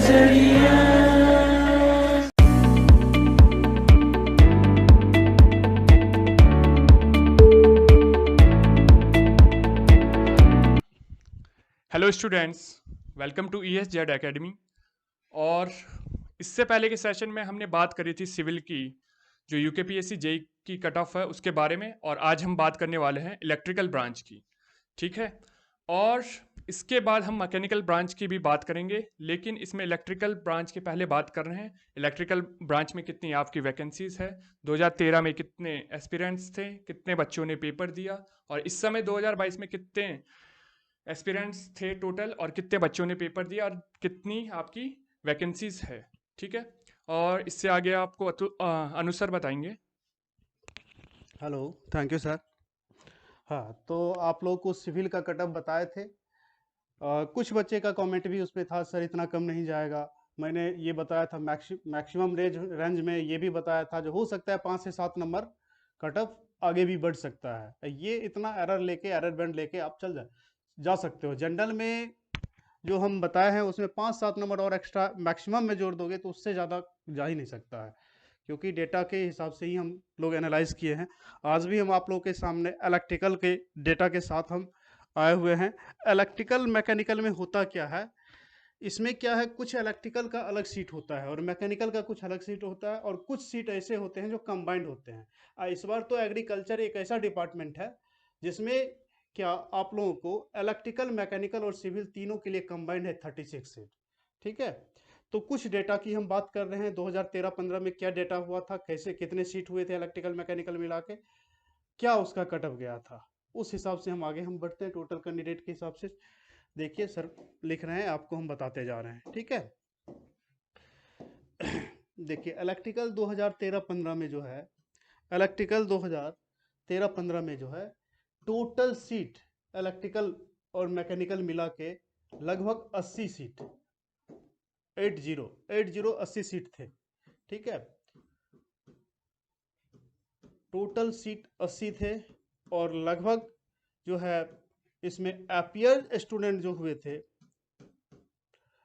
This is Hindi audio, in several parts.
नजरिया। Hello students, welcome to ESZ academy. और इससे पहले के सेशन में हमने बात करी थी सिविल की, जो UKPSC जेई की कट ऑफ है उसके बारे में, और आज हम बात करने वाले हैं इलेक्ट्रिकल ब्रांच की। ठीक है, और इसके बाद हम मैकेनिकल ब्रांच की भी बात करेंगे, लेकिन इसमें इलेक्ट्रिकल ब्रांच के पहले बात कर रहे हैं इलेक्ट्रिकल ब्रांच में कितनी आपकी वैकेंसीज है, 2013 में कितने एस्पिरेंट्स थे, कितने बच्चों ने पेपर दिया, और इस समय 2022 में कितने एस्पिरेंट्स थे टोटल, और कितने बच्चों ने पेपर दिया, और कितनी आपकी वैकेंसीज है। ठीक है, और इससे आगे आपको अनुसर बताएंगे। Hello, thank you sir. हाँ, तो आप लोग को सिविल का कटअप बताए थे। कुछ बच्चे का कमेंट भी उसमें था, सर इतना कम नहीं जाएगा। मैंने ये बताया था मैक्सिमम रेंज में ये भी बताया था, जो हो सकता है 5 से 7 नंबर कटअप आगे भी बढ़ सकता है। ये इतना एरर बैंड लेके आप जा सकते हो। जनरल में जो हम बताए हैं उसमें 5-7 नंबर और एक्स्ट्रा मैक्सिमम में जोड़ दोगे तो उससे ज़्यादा जा ही नहीं सकता है, क्योंकि डेटा के हिसाब से ही हम लोग एनालाइज किए हैं। आज भी हम आप लोगों के सामने इलेक्ट्रिकल के डेटा के साथ हम आए हुए हैं। इलेक्ट्रिकल मैकेनिकल में होता क्या है, इसमें क्या है, कुछ इलेक्ट्रिकल का अलग सीट होता है और मैकेनिकल का कुछ अलग सीट होता है, और कुछ सीट ऐसे होते हैं जो कंबाइंड होते हैं। इस बार तो एग्रीकल्चर एक ऐसा डिपार्टमेंट है जिसमें क्या आप लोगों को इलेक्ट्रिकल, मैकेनिकल और सिविल तीनों के लिए कंबाइंड है 36 सीट। ठीक है, तो कुछ डेटा की हम बात कर रहे हैं। 2013-15 में क्या डेटा हुआ था, कैसे कितने सीट हुए थे इलेक्ट्रिकल मैकेनिकल मिला के, क्या उसका कटअप गया था, उस हिसाब से हम आगे बढ़ते हैं टोटल कैंडिडेट के हिसाब से। देखिए सर लिख रहे हैं, आपको हम बताते जा रहे हैं। ठीक है, देखिए इलेक्ट्रिकल 2013-15 में जो है, इलेक्ट्रिकल 2013-15 में जो है टोटल सीट इलेक्ट्रिकल और मैकेनिकल मिला के लगभग 80 सीट, 80 सीट थे। ठीक है, टोटल सीट 80 थे, और लगभग जो है इसमें अपियर स्टूडेंट जो हुए थे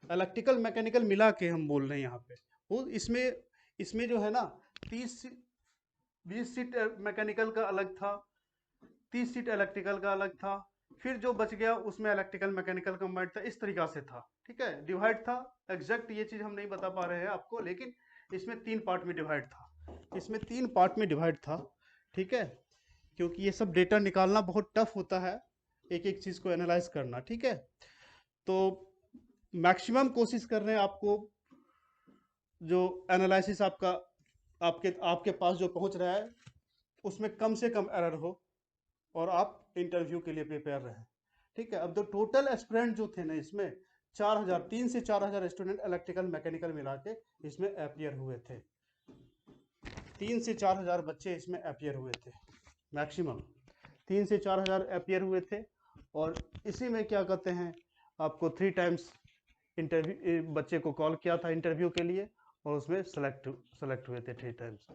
इलेक्ट्रिकल मैकेनिकल मिला के, हम बोल रहे हैं यहाँ पे, वो इसमें इसमें जो है ना 20 सीट मैकेनिकल का अलग था, 30 सीट इलेक्ट्रिकल का अलग था, फिर जो बच गया उसमें इलेक्ट्रिकल मैकेनिकल कंबाइंड था, इस तरीका से था। ठीक है, डिवाइड था। एग्जैक्ट ये चीज़ हम नहीं बता पा रहे हैं आपको, लेकिन इसमें 3 पार्ट में डिवाइड था, इसमें 3 पार्ट में डिवाइड था। ठीक है, क्योंकि ये सब डेटा निकालना बहुत टफ होता है, एक एक चीज़ को एनालाइज करना। ठीक है, तो मैक्सिमम कोशिश कर रहे हैं आपको जो एनालिसिस आपका आपके आपके पास जो पहुंच रहा है उसमें कम से कम एरर हो, और आप इंटरव्यू के लिए प्रिपेयर रहें। ठीक है, अब तो टोटल एस्पिरेंट जो थे ना, इसमें 4000, 3 से 4000 स्टूडेंट इलेक्ट्रिकल मैकेनिकल मिला के इसमें अपियर हुए थे। 3 से 4000 बच्चे इसमें अपियर हुए थे, मैक्सिमम 3 से 4000 अपियर हुए थे। और इसी में क्या कहते हैं, आपको 3 टाइम्स इंटरव्यू बच्चे को कॉल किया था इंटरव्यू के लिए, और उसमें सेलेक्ट हुए थे 3 टाइम्स।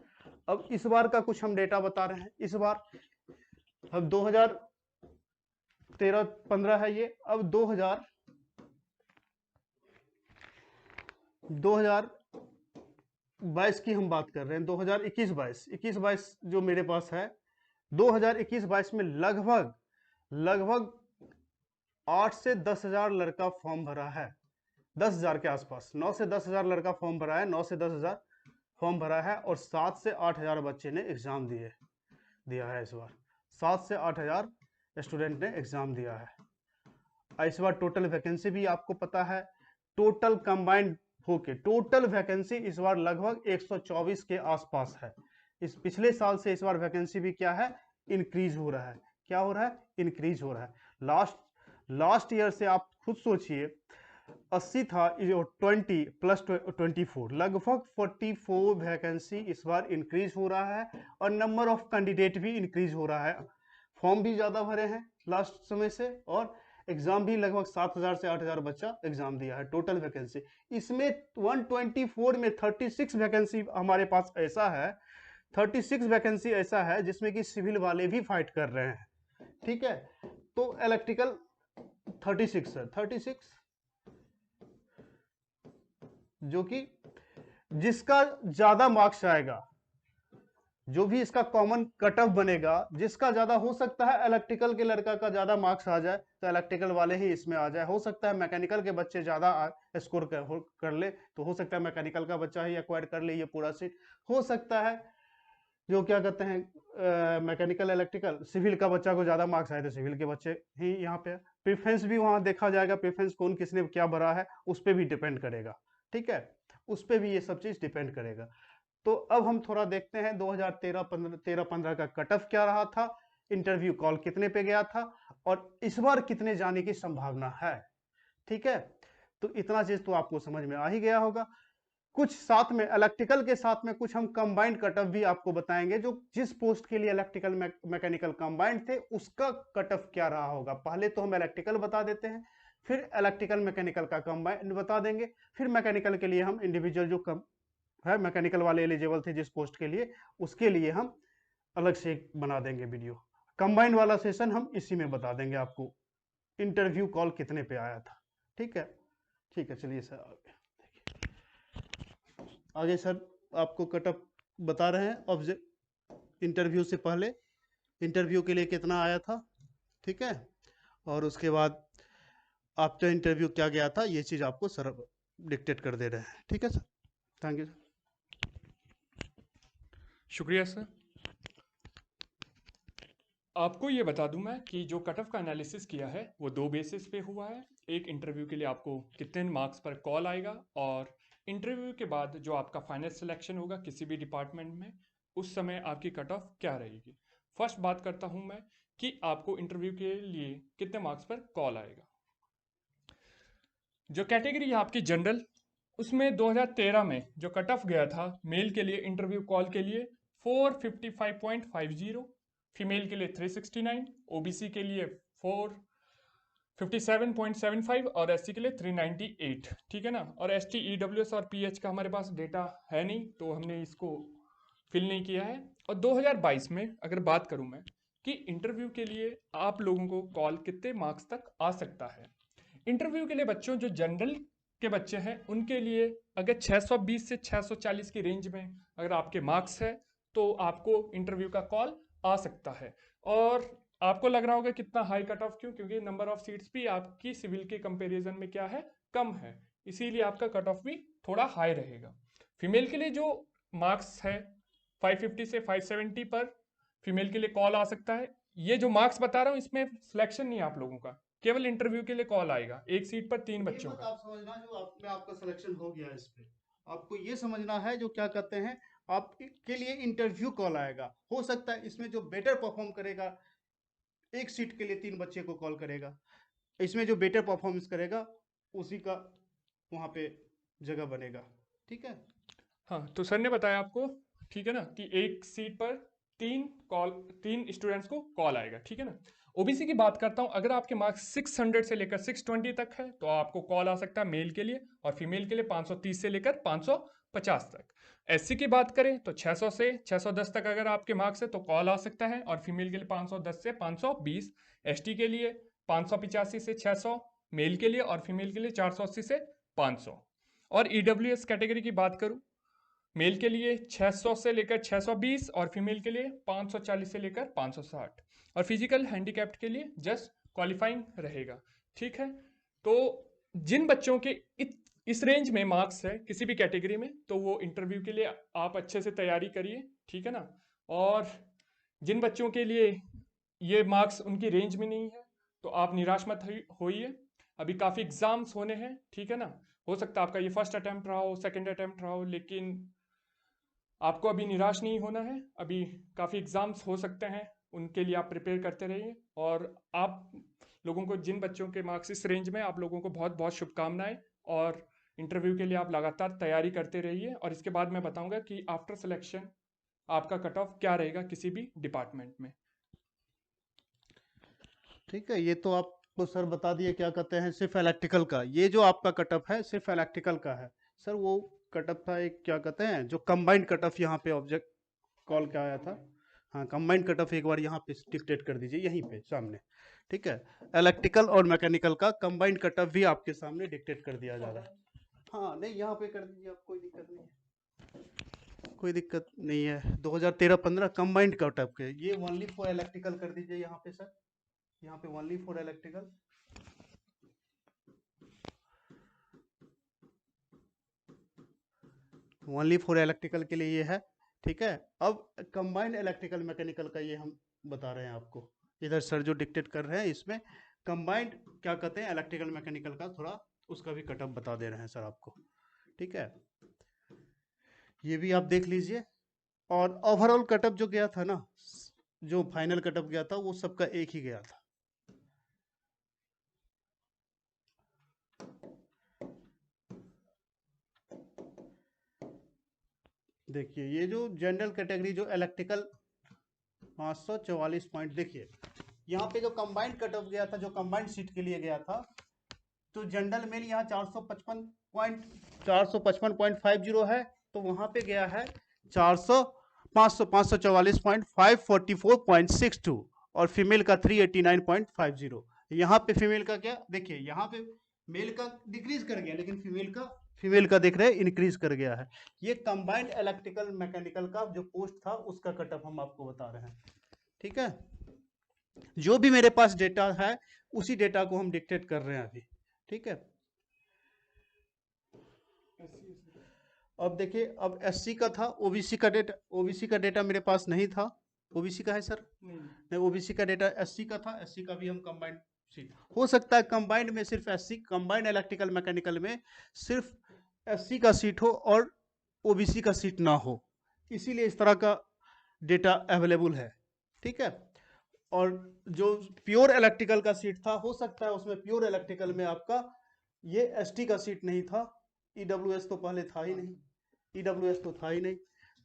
अब इस बार का कुछ हम डेटा बता रहे हैं। इस बार अब 2013-15 है ये, अब 2022 की हम बात कर रहे हैं। 2021-22 जो मेरे पास है, 2021-22 में लगभग 8 से 10,000 लड़का फॉर्म भरा है, 10,000 के आसपास, 9 से 10,000 लड़का फॉर्म भरा है, 9 से 10,000 फॉर्म भरा है, और 7 से 8,000 बच्चे ने एग्जाम दिया है। इस बार 7 से 8,000 स्टूडेंट ने एग्जाम दिया है। इस बार टोटल वैकेंसी भी आपको पता है, टोटल कंबाइंड होके टोटल वैकेंसी इस बार लगभग 124 के आसपास है। इस पिछले साल से इस बार वैकेंसी भी क्या है, इंक्रीज हो रहा है। क्या हो रहा है, इंक्रीज हो रहा है। लास्ट ईयर से आप खुद सोचिए, 80 था, 20 प्लस 24, लगभग 44 वैकेंसी इस बार इंक्रीज हो रहा है, और नंबर ऑफ कैंडिडेट भी इंक्रीज हो रहा है। फॉर्म भी ज़्यादा भरे हैं लास्ट समय से, और एग्जाम भी लगभग 7,000 से 8,000 बच्चा एग्जाम दिया है। टोटल वैकेंसी इसमें 124 में 36 वैकेंसी हमारे पास ऐसा है, 36 वैकेंसी ऐसा है जिसमें कि सिविल वाले भी फाइट कर रहे हैं। ठीक है, तो इलेक्ट्रिकल 36 है, 36 जो कि जिसका ज्यादा मार्क्स आएगा, जो भी इसका कॉमन कट ऑफ बनेगा, जिसका ज्यादा हो सकता है इलेक्ट्रिकल के लड़का का ज्यादा मार्क्स आ जाए तो इलेक्ट्रिकल वाले ही इसमें आ जाए, हो सकता है मैकेनिकल के बच्चे ज्यादा स्कोर कर ले तो हो सकता है मैकेनिकल का बच्चा ही एक्वायर कर ले ये पूरा सीट, हो सकता है जो क्या कहते हैं मैकेनिकल इलेक्ट्रिकल सिविल का बच्चा को ज्यादा मार्क्स आए तो सिविल के बच्चे ही यहाँ पे, प्रेफरेंस भी वहां देखा जाएगा, प्रेफरेंस कौन किसने क्या भरा है उस पर भी डिपेंड करेगा, ठीक है, उस पर भी ये सब चीज डिपेंड करेगा। तो अब हम थोड़ा देखते हैं 2013-15 का कट ऑफ क्या रहा था, इंटरव्यू कॉल कितने पे गया था और इस बार कितने जाने की संभावना है, ठीक है। तो इतना चीज तो आपको समझ में आ ही गया होगा। कुछ साथ में इलेक्ट्रिकल के साथ में कुछ हम कंबाइंड कट ऑफ भी आपको बताएंगे, जो जिस पोस्ट के लिए इलेक्ट्रिकल मैकेनिकल कंबाइंड थे उसका कट ऑफ क्या रहा होगा। पहले तो हम इलेक्ट्रिकल बता देते हैं, फिर इलेक्ट्रिकल मैकेनिकल का कंबाइंड बता देंगे, फिर मैकेनिकल के लिए हम इंडिविजुअल जो है मैकेनिकल वाले एलिजिबल थे जिस पोस्ट के लिए, उसके लिए हम अलग से बना देंगे वीडियो। कंबाइंड वाला सेशन हम इसी में बता देंगे आपको इंटरव्यू कॉल कितने पे आया था, ठीक है। ठीक है, चलिए सर आगे सर आपको कटअप बता रहे हैं ऑब्जेक्ट इंटरव्यू से पहले इंटरव्यू के लिए कितना आया था, ठीक है, और उसके बाद आफ्टर इंटरव्यू क्या गया था, ये चीज़ आपको सर डिक्टेट कर दे रहे हैं, ठीक है सर। Thank you sir. शुक्रिया सर। आपको ये बता दूं मैं कि जो कट ऑफ का एनालिसिस किया है वो दो बेसिस पे हुआ है। एक, इंटरव्यू के लिए आपको कितने मार्क्स पर कॉल आएगा, और इंटरव्यू के बाद जो आपका फाइनल सिलेक्शन होगा किसी भी डिपार्टमेंट में, उस समय आपकी कट ऑफ क्या रहेगी। फर्स्ट बात करता हूं मैं कि आपको इंटरव्यू के लिए कितने मार्क्स पर कॉल आएगा। जो कैटेगरी है आपकी जनरल, उसमें 2013 में जो कट ऑफ गया था मेल के लिए इंटरव्यू कॉल के लिए 455.50, फीमेल के लिए 369, ओबीसी के लिए 457.75 और एससी के लिए 398, ठीक है ना। और एसटी, ईडब्ल्यूएस और पीएच का हमारे पास डेटा है नहीं तो हमने इसको फिल नहीं किया है। और 2022 में अगर बात करूं मैं कि इंटरव्यू के लिए आप लोगों को कॉल कितने मार्क्स तक आ सकता है। इंटरव्यू के लिए बच्चों जो जनरल के बच्चे हैं उनके लिए अगर 620 से 640 की रेंज में अगर आपके मार्क्स है तो आपको इंटरव्यू का कॉल आ सकता है। और आपको लग रहा होगा कितना हाई कट ऑफ, क्यों? क्योंकि नंबर ऑफ सीट्स भी आपकी सिविल के कंपैरिजन में क्या है, कम है, इसीलिए आपका कट ऑफ भी थोड़ा हाई रहेगा। फीमेल के लिए जो मार्क्स है 550 से 570 पर फीमेल के लिए कॉल आ सकता है। ये जो मार्क्स बता रहा हूँ इसमें सिलेक्शन नहीं है आप लोगों का, केवल इंटरव्यू के लिए कॉल आएगा, एक सीट पर 3 बच्चों का। आप समझना जो आप में आपका सिलेक्शन हो गया इस पे, आपको ये समझना है जो क्या कहते हैं आपके लिए इंटरव्यू कॉल आएगा, हो सकता है इसमें जो बेटर परफॉर्म करेगा एक सीट के लिए 3 बच्चे को कॉल करेगा, इसमें जो बेटर परफॉर्मेंस करेगा उसी का वहां पे जगह बनेगा, ठीक है। हाँ, तो सर ने बताया आपको, ठीक है ना, कि एक सीट पर 3 स्टूडेंट्स को कॉल आएगा, ठीक है ना। ओबीसी की बात करता हूँ, अगर आपके मार्क्स 600 से लेकर 620 तक है तो आपको कॉल आ सकता है मेल के लिए, और फीमेल के लिए 530 से लेकर 550 तक। एससी की बात करें तो 600 से 610 तक अगर आपके मार्क्स है तो कॉल आ सकता है, और फीमेल के लिए 510 से 520। एसटी के लिए 585 से 600 मेल के लिए, और फीमेल के लिए 480 से 500। और ईडब्ल्यूएस कैटेगरी की बात करूँ, मेल के लिए 600 से लेकर 620 और फीमेल के लिए 540 से लेकर 560, और फिजिकल हैंडीकैप्ड के लिए जस्ट क्वालिफाइंग रहेगा, ठीक है। तो जिन बच्चों के इस रेंज में मार्क्स है किसी भी कैटेगरी में, तो वो इंटरव्यू के लिए आप अच्छे से तैयारी करिए, ठीक है ना। और जिन बच्चों के लिए ये मार्क्स उनकी रेंज में नहीं है तो आप निराश मत होइए, अभी काफ़ी एग्जाम्स होने हैं, ठीक है ना। हो सकता है आपका ये फर्स्ट अटेम्प्ट रहा हो, सेकंड अटेम्प्ट रहा हो, लेकिन आपको अभी निराश नहीं होना है, अभी काफ़ी एग्ज़ाम्स हो सकते हैं, उनके लिए आप प्रिपेयर करते रहिए। और आप लोगों को, जिन बच्चों के मार्क्स इस रेंज में, आप लोगों को बहुत बहुत शुभकामनाएं, और इंटरव्यू के लिए आप लगातार तैयारी करते रहिए। और इसके बाद मैं बताऊंगा कि आफ्टर सिलेक्शन आपका कट ऑफ क्या रहेगा किसी भी डिपार्टमेंट में। ठीक है, ये तो आपको सर बता दिए क्या कहते हैं सिर्फ इलेक्ट्रिकल का, ये जो आपका कटअप है सिर्फ इलेक्ट्रिकल का है सर। वो कटअप था एक क्या कहते हैं जो कंबाइंड कटअप यहाँ पे ऑब्जेक्ट कॉल का आया था, हाँ कंबाइंड कटअप एक बार यहाँ पे डिक्टेट कर दीजिए यहीं पे सामने, ठीक है। इलेक्ट्रिकल और मैकेनिकल का कंबाइंड कटअप भी आपके सामने डिक्टेट कर दिया जा रहा है। हाँ नहीं, यहाँ पे कर दीजिए आप, कोई दिक्कत नहीं है, कोई दिक्कत नहीं है। 2013-15 कंबाइंड कट ऑफ के, ये ओनली फॉर इलेक्ट्रिकल कर दीजिए यहाँ पे सर, यहाँ पे only for electrical. Only for electrical के लिए ये है, ठीक है। अब कंबाइंड इलेक्ट्रिकल मैकेनिकल का ये हम बता रहे हैं आपको, इधर सर जो डिक्टेट कर रहे हैं इसमें कंबाइंड क्या कहते हैं इलेक्ट्रिकल मैकेनिकल का, थोड़ा उसका भी कटअप बता दे रहे हैं सर आपको, ठीक है। ये भी आप देख लीजिए। और ओवरऑल कटअप जो गया था ना, जो फाइनल कटअप गया था वो सबका एक ही गया था। देखिए ये जो जनरल कैटेगरी जो इलेक्ट्रिकल 544 पॉइंट, देखिए यहाँ पे जो कंबाइंड कटअप गया था, जो कंबाइंड सीट के लिए गया था, तो जनरल मेल यहाँ 455.50 है, तो वहां पे गया है 544.542 और फीमेल का 389.50। यहाँ पे फीमेल का क्या, देखिए यहाँ पे मेल का डिक्रीज कर गया, लेकिन फीमेल का देख रहे हैं इंक्रीज कर गया है। ये कंबाइंड इलेक्ट्रिकल मैकेनिकल का जो पोस्ट था उसका कटअप हम आपको बता रहे हैं, ठीक है। जो भी मेरे पास डेटा है उसी डेटा को हम डिक्टेट कर रहे हैं अभी, ठीक है। अब देखिए, अब एससी का था, ओबीसी का डेटा मेरे पास नहीं था। ओबीसी का है सर? नहीं, ओबीसी का डेटा एससी का था, एससी का भी हम कंबाइंड सीट, हो सकता है कंबाइंड में सिर्फ एससी, कंबाइंड इलेक्ट्रिकल मैकेनिकल में सिर्फ एससी का सीट हो और ओबीसी का सीट ना हो, इसीलिए इस तरह का डेटा अवेलेबल है, ठीक है। और जो प्योर इलेक्ट्रिकल का सीट था, हो सकता है उसमें प्योर इलेक्ट्रिकल में आपका ये एसटी का सीट नहीं था, ईडब्ल्यूएस तो पहले था ही नहीं, ईडब्ल्यूएस तो था ही नहीं।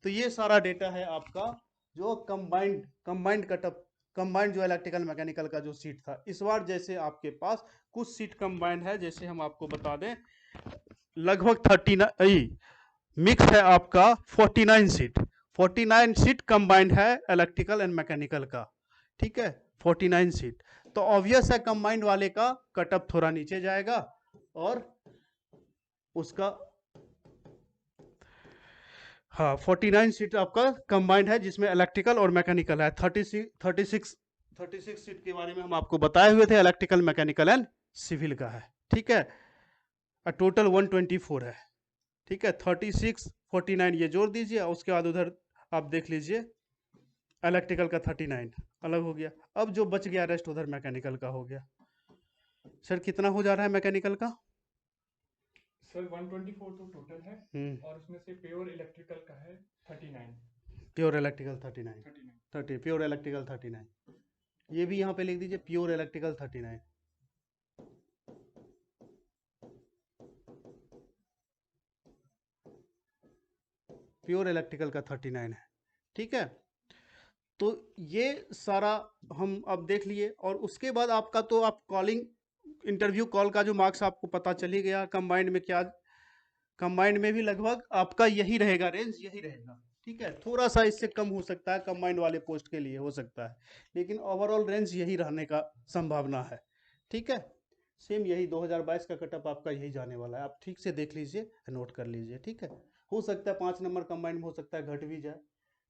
तो ये सारा डेटा है आपका जो कंबाइंड कटअप, कंबाइंड जो इलेक्ट्रिकल मैकेनिकल का जो सीट था। इस बार जैसे आपके पास कुछ सीट कंबाइंड है, जैसे हम आपको बता दें लगभग 39 मिक्स है आपका, 49 सीट कंबाइंड है इलेक्ट्रिकल एंड मैकेनिकल का, ठीक है, 49 सीट। तो ऑब्वियस है कंबाइंड वाले का कटअप थोड़ा नीचे जाएगा, और उसका, हाँ 49 सीट आपका कंबाइंड है जिसमें इलेक्ट्रिकल और मैकेनिकल है। 36 सीट के बारे में हम आपको बताए हुए थे, इलेक्ट्रिकल मैकेनिकल एंड सिविल का है, ठीक है। टोटल 124 है, ठीक है। 36 49 ये जोड़ दीजिए, उसके बाद उधर आप देख लीजिए इलेक्ट्रिकल का 39 अलग हो गया। अब जो बच गया रेस्ट उधर मैकेनिकल का हो गया। सर कितना हो जा रहा है मैकेनिकल का? सर 124 तो टोटल है, और उसमें से प्योर इलेक्ट्रिकल का है 39। प्योर इलेक्ट्रिकल 39, प्योर इलेक्ट्रिकल 39, ये भी यहाँ पे लिख दीजिए प्योर इलेक्ट्रिकल 39। प्योर इलेक्ट्रिकल का 39 है, ठीक है। तो ये सारा हम अब देख लिए, और उसके बाद आपका तो आप कॉलिंग इंटरव्यू कॉल का जो मार्क्स आपको पता चल ही गया। कंबाइंड में क्या, कंबाइंड में भी लगभग आपका यही रहेगा, रेंज यही रहेगा, ठीक है। थोड़ा सा इससे कम हो सकता है कंबाइंड वाले पोस्ट के लिए, हो सकता है, लेकिन ओवरऑल रेंज यही रहने का संभावना है, ठीक है। सेम यही 2022 का कटअप आपका यही जाने वाला है, आप ठीक से देख लीजिए, नोट कर लीजिए, ठीक है। हो सकता है 5 नंबर कंबाइंड में हो सकता है घट भी जाए,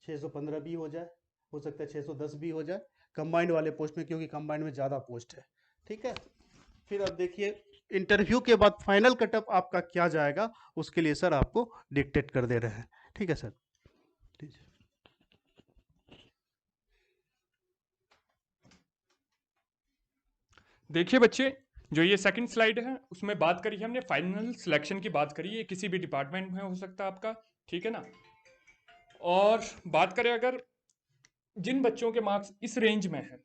615 भी हो जाए, हो सकता है 610 भी हो जाए कंबाइंड वाले पोस्ट में, क्योंकि कंबाइंड में ज़्यादा पोस्ट है, ठीक है। फिर अब देखिए इंटरव्यू के बाद फाइनल कटअप आपका क्या जाएगा, उसके लिए सर आपको डिक्टेट कर दे रहे हैं, ठीक है सर। देखिए बच्चे, जो ये सेकंड स्लाइड है उसमें बात करी है हमने फाइनल सिलेक्शन की बात करी है, किसी भी डिपार्टमेंट में हो सकता है आपका, ठीक है ना। और बात करें अगर जिन बच्चों के मार्क्स इस रेंज में है,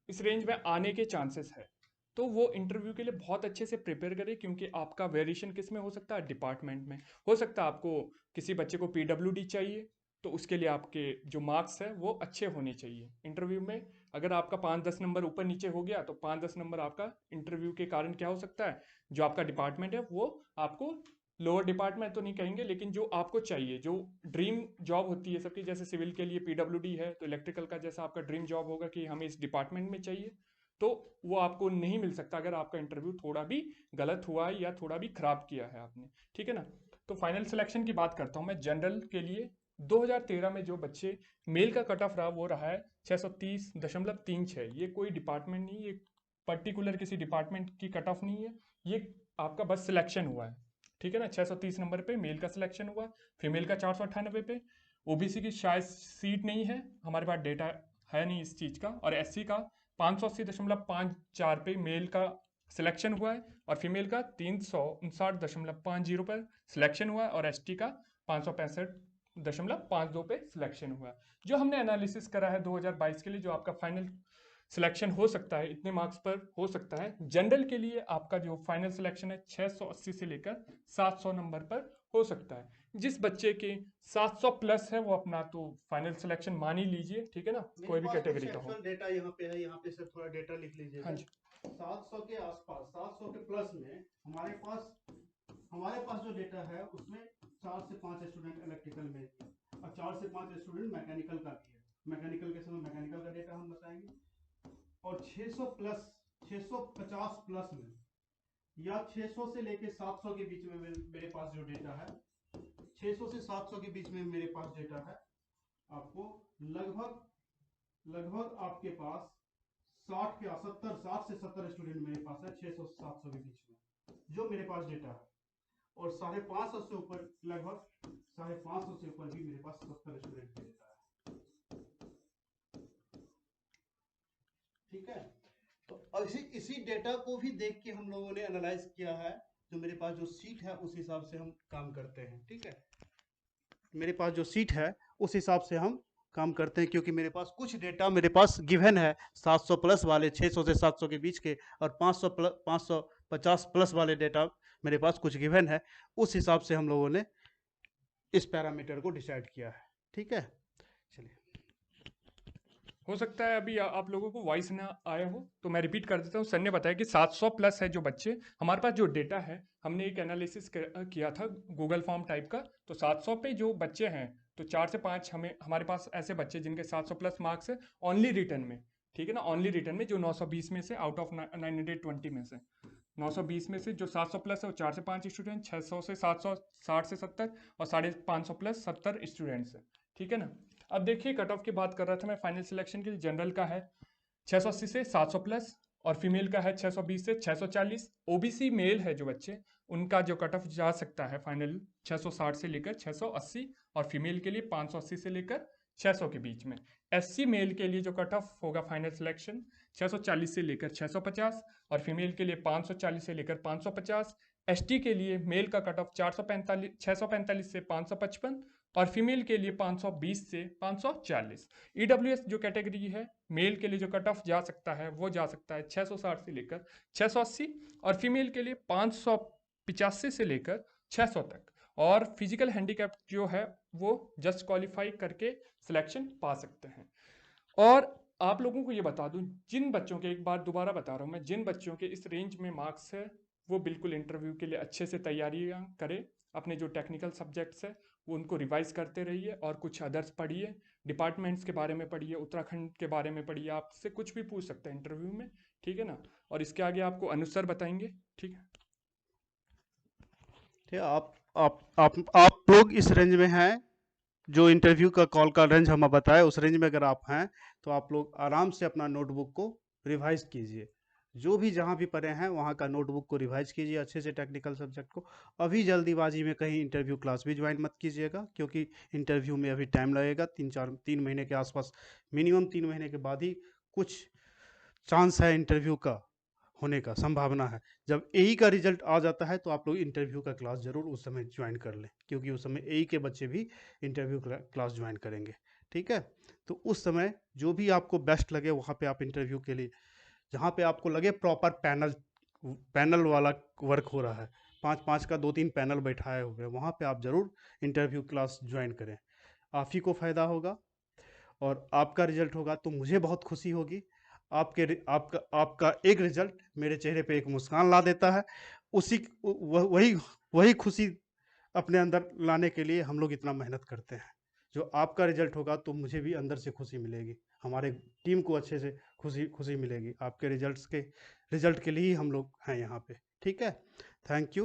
इस रेंज में आने के चांसेस है, तो वो इंटरव्यू के लिए बहुत अच्छे से प्रिपेयर करें, क्योंकि आपका वेरिएशन किस में हो सकता है, डिपार्टमेंट में हो सकता है। आपको किसी बच्चे को पीडब्ल्यूडी चाहिए, तो उसके लिए आपके जो मार्क्स है वो अच्छे होने चाहिए इंटरव्यू में। अगर आपका 5-10 नंबर ऊपर नीचे हो गया, तो 5-10 नंबर आपका इंटरव्यू के कारण क्या हो सकता है, जो आपका डिपार्टमेंट है वो आपको, लोअर डिपार्टमेंट तो नहीं कहेंगे, लेकिन जो आपको चाहिए, जो ड्रीम जॉब होती है सबकी, जैसे सिविल के लिए पीडब्ल्यूडी है, तो इलेक्ट्रिकल का जैसा आपका ड्रीम जॉब होगा कि हमें इस डिपार्टमेंट में चाहिए, तो वो आपको नहीं मिल सकता अगर आपका इंटरव्यू थोड़ा भी गलत हुआ है या थोड़ा भी खराब किया है आपने, ठीक है ना। तो फाइनल सिलेक्शन की बात करता हूँ मैं जनरल के लिए। 2013 में जो बच्चे मेल का कट ऑफ रहा वो रहा है 630.36। ये कोई डिपार्टमेंट नहीं, ये पर्टिकुलर किसी डिपार्टमेंट की कट ऑफ नहीं है, ये आपका बस सिलेक्शन हुआ है, ठीक है ना। 630 नंबर पे मेल का सिलेक्शन हुआ, फीमेल का 498 पे। ओबीसी की शायद सीट नहीं है, हमारे पास डेटा है नहीं इस चीज़ का। और एससी का 580.54 पे मेल का सिलेक्शन हुआ है, और फीमेल का 359.50 पर सिलेक्शन हुआ है, और एसटी का 565.52 पे सिलेक्शन हुआ है। जो हमने एनालिसिस करा है 2022 के लिए, जो आपका फाइनल सिलेक्शन हो सकता है इतने मार्क्स पर हो सकता है। जनरल के लिए आपका जो फाइनल सिलेक्शन है 680 से लेकर 700 नंबर पर हो सकता है। जिस बच्चे के 700 प्लस है वो अपना तो फाइनल सिलेक्शन मान ही लीजिए, ठीक है ना, मेरे कोई भी पास कुछ कैटेगरी का हो। एक्चुअल डेटा यहाँ पे है, यहाँ पे सर थोड़ा डेटा लिख हाँ लीजिएगा। जी। 700 के आसपास, 700 के प्लस में हमारे पास जो डेटा है उसमें 4 से 5 स्टूडेंट इलेक्ट्रिकल में भी है, और 4 से 5 स्टूडेंट मैकेनिकल का भी है। मैकेनिकल के समय मैकेनिकल का डेटा हम बताएंगे। और 600 प्लस, 650 प्लस में, या 600 से लेके 700 के बीच में मेरे पास जो डेटा है, 600 से 700 के बीच में मेरे पास डेटा है। आपको लगभग लगभग आपके पास 60 के 70, 60 से 70 स्टूडेंट मेरे पास है 600 से 700 के बीच में, जो मेरे पास डेटा है। और 550 से ऊपर, लगभग 550 से ऊपर भी मेरे पास 70 स्टूडेंट का डेटा है, ठीक है। तो इसी डेटा को भी देख के हम लोगों ने एनालाइज किया है। जो मेरे पास जो सीट है उस हिसाब से हम काम करते हैं, ठीक है। मेरे पास जो सीट है उस हिसाब से हम काम करते हैं, क्योंकि मेरे पास कुछ डेटा मेरे पास गिवन है 700 प्लस वाले, 600 से 700 के बीच के, और 550 प्लस वाले डेटा मेरे पास कुछ गिवन है। उस हिसाब से हम लोगों ने इस पैरामीटर को डिसाइड किया है, ठीक है। चलिए। हो सकता है अभी आप लोगों को वॉइस ना आया हो, तो मैं रिपीट कर देता हूँ। सर ने बताया कि 700 प्लस है जो बच्चे, हमारे पास जो डेटा है, हमने एक एनालिसिस किया था गूगल फॉर्म टाइप का। तो 700 पे जो बच्चे हैं, तो 4 से 5 हमारे पास ऐसे बच्चे जिनके 700 प्लस मार्क्स है ओनली रिटर्न में, ठीक है ना। ओनली रिटर्न में जो 920 में से आउट ऑफ 920 में से 920 में से जो 700 प्लस है वो 4 से 5 स्टूडेंट, 600 से 700, 60 से 70, और 550 प्लस 70 स्टूडेंट्स है, ठीक है ना। अब देखिए कट ऑफ की बात कर रहा था मैं फाइनल सिलेक्शन के लिए। जनरल का है 680 से 700 प्लस, और फीमेल का है 620 से 640। ओबीसी मेल है जो बच्चे, उनका जो कट ऑफ जा सकता है फाइनल 660 से लेकर 680, और फीमेल के लिए 580 से लेकर 600 के बीच में। एससी मेल के लिए जो कट ऑफ होगा फाइनल सिलेक्शन 640 से लेकर 650, और फीमेल के लिए 540 से लेकर 550। एसटी के लिए मेल का कट ऑफ 645 से 555, और फीमेल के लिए 520 से 540। ईडब्ल्यूएस जो कैटेगरी है, मेल के लिए जो कट ऑफ जा सकता है वो जा सकता है 660 से लेकर 680, और फीमेल के लिए 585 से लेकर 600 तक। और फिजिकल हैंडीकैप जो है वो जस्ट क्वालिफाई करके सिलेक्शन पा सकते हैं। और आप लोगों को ये बता दूं, जिन बच्चों के, एक बार दोबारा बता रहा हूँ मैं, जिन बच्चों के इस रेंज में मार्क्स है वो बिल्कुल इंटरव्यू के लिए अच्छे से तैयारियां करें। अपने जो टेक्निकल सब्जेक्ट्स है वो उनको रिवाइज करते रहिए, और कुछ अदर्स पढ़िए, डिपार्टमेंट्स के बारे में पढ़िए, उत्तराखंड के बारे में पढ़िए, आपसे कुछ भी पूछ सकते हैं इंटरव्यू में, ठीक है ना। और इसके आगे आपको अनुसर बताएंगे, ठीक है। ठीक है, आप लोग इस रेंज में हैं, जो इंटरव्यू का कॉल का रेंज हम बताए उस रेंज में अगर आप हैं, तो आप लोग आराम से अपना नोटबुक को रिवाइज कीजिए। जो भी जहाँ भी पढ़े हैं वहाँ का नोटबुक को रिवाइज कीजिए अच्छे से, टेक्निकल सब्जेक्ट को। अभी जल्दीबाजी में कहीं इंटरव्यू क्लास भी ज्वाइन मत कीजिएगा, क्योंकि इंटरव्यू में अभी टाइम लगेगा, 3 महीने के आसपास, मिनिमम 3 महीने के बाद ही कुछ चांस है इंटरव्यू का होने का, संभावना है। जब एई का रिजल्ट आ जाता है तो आप लोग इंटरव्यू का क्लास ज़रूर उस समय ज्वाइन कर लें, क्योंकि उस समय एई के बच्चे भी इंटरव्यू क्लास ज्वाइन करेंगे, ठीक है। तो उस समय जो भी आपको बेस्ट लगे वहाँ पे आप इंटरव्यू के लिए, जहाँ पे आपको लगे प्रॉपर पैनल वाला वर्क हो रहा है, 5-5 का 2-3 पैनल बैठाए हुए, वहाँ पे आप ज़रूर इंटरव्यू क्लास ज्वाइन करें। आप ही को फ़ायदा होगा, और आपका रिजल्ट होगा तो मुझे बहुत खुशी होगी। आपका आपका एक रिजल्ट मेरे चेहरे पे एक मुस्कान ला देता है। उसी वही वही खुशी अपने अंदर लाने के लिए हम लोग इतना मेहनत करते हैं। जो आपका रिजल्ट होगा तो मुझे भी अंदर से खुशी मिलेगी। हमारे टीम को अच्छे से खुशी खुशी मिलेगी। आपके रिजल्ट के लिए ही हम लोग हैं यहाँ पे। ठीक है, थैंक यू।